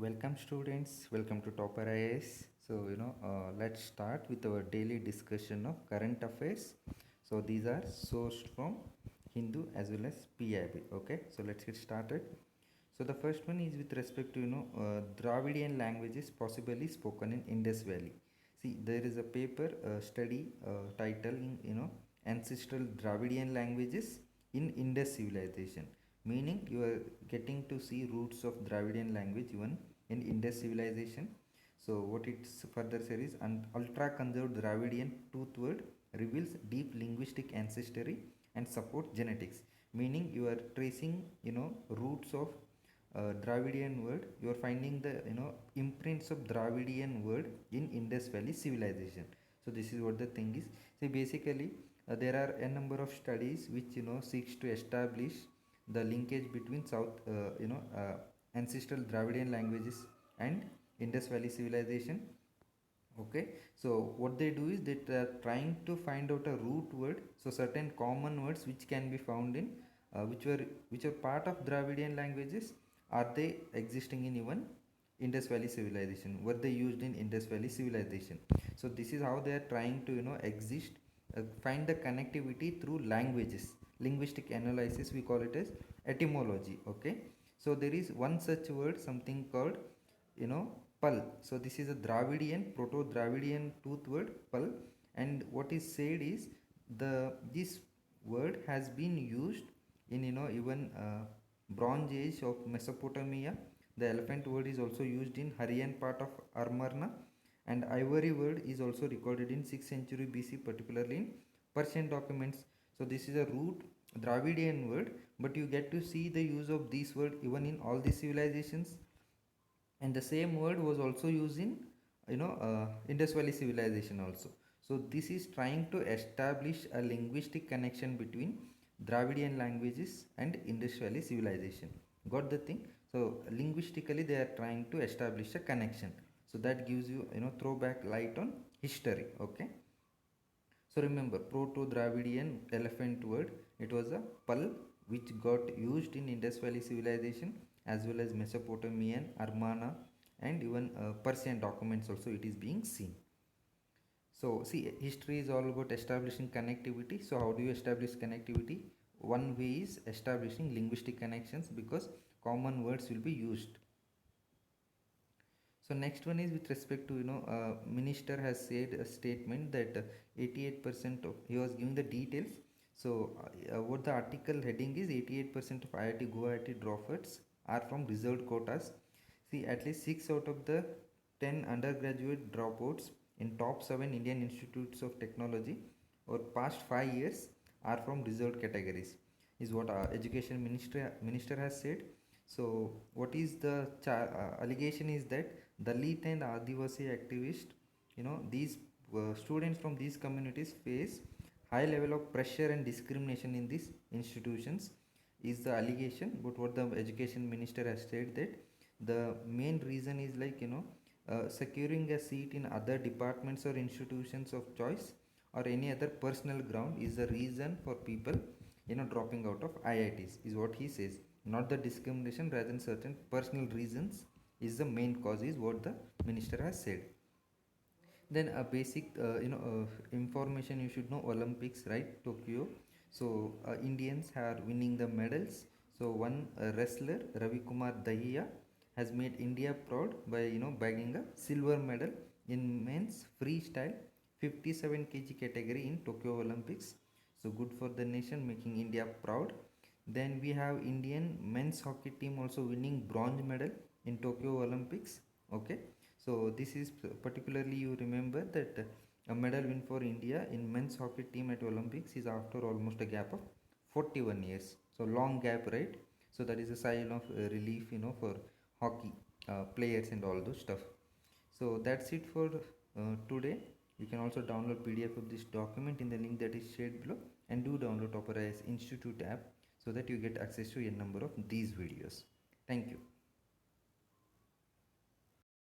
Welcome students, welcome to Topper IAS. Let's start with our daily discussion of current affairs. So these are sourced from Hindu as well as PIB. Okay, so let's get started. So the first one is with respect to Dravidian languages possibly spoken in Indus Valley. See, there is a paper study titling ancestral Dravidian languages in Indus civilization, meaning you are getting to see roots of Dravidian language even in Indus civilization. So what it further says is an ultra conserved Dravidian tooth word reveals deep linguistic ancestry and support genetics, meaning you are tracing roots of Dravidian word. You are finding the imprints of Dravidian word in Indus Valley civilization. So this is what the thing is. So basically, there are a number of studies which seeks to establish the linkage between ancestral Dravidian languages and Indus Valley civilization. Okay, so what they do is they are trying to find out a root word, so certain common words which can be found in which are part of Dravidian languages, are they existing in even Indus Valley civilization, were they used in Indus Valley civilization. So this is how they are trying to exist, find the connectivity through languages, linguistic analysis, we call it as etymology. Okay, so there is one such word, something called pal. So this is a Dravidian, Proto-Dravidian tooth word pal, and what is said is this word has been used in even Bronze Age of Mesopotamia. The elephant word is also used in Hurrian part of Amarna, and ivory word is also recorded in 6th century BC, particularly in Persian documents. So this is a root Dravidian word, but you get to see the use of this word even in all these civilizations, and the same word was also used in Indus Valley civilization also. So this is trying to establish a linguistic connection between Dravidian languages and Indus Valley civilization. Got the thing? So linguistically they are trying to establish a connection, so that gives you throwback light on history. Okay, so remember, Proto-Dravidian elephant word, it was a pal which got used in Indus Valley civilization as well as Mesopotamian, Armana, and even Persian documents also it is being seen. So see, history is all about establishing connectivity. So how do you establish connectivity? One way is establishing linguistic connections, because common words will be used. So next one is with respect to minister has said a statement that 88% of, he was giving the details. So what the article heading is, 88% of IIT Guwahati dropouts are from reserved quotas. See, at least 6 out of the 10 undergraduate dropouts in top 7 Indian institutes of technology over past 5 years are from reserved categories, is what our education minister has said. So what is the allegation is that Dalit and Adivasi activists, these students from these communities face high level of pressure and discrimination in these institutions, is the allegation. But what the education minister has said, that the main reason is securing a seat in other departments or institutions of choice or any other personal ground is the reason for people dropping out of IITs, is what he says. Not the discrimination, rather than certain personal reasons is the main cause, is what the minister has said. Then a basic information you should know: Olympics, right? Tokyo. So Indians are winning the medals. So one wrestler, Ravi Kumar Dahiya, has made India proud by bagging a silver medal in men's freestyle 57 kg category in Tokyo Olympics. So good for the nation, making India proud. Then we have Indian men's hockey team also winning bronze medal in Tokyo Olympics. Okay, so this is particularly, you remember that a medal win for India in men's hockey team at Olympics is after almost a gap of 41 years. So long gap, right? So that is a sign of relief, for hockey players and all those stuff. So that's it for today. You can also download PDF of this document in the link that is shared below, and do download Topper IAS Institute app so that you get access to a number of these videos. Thank you.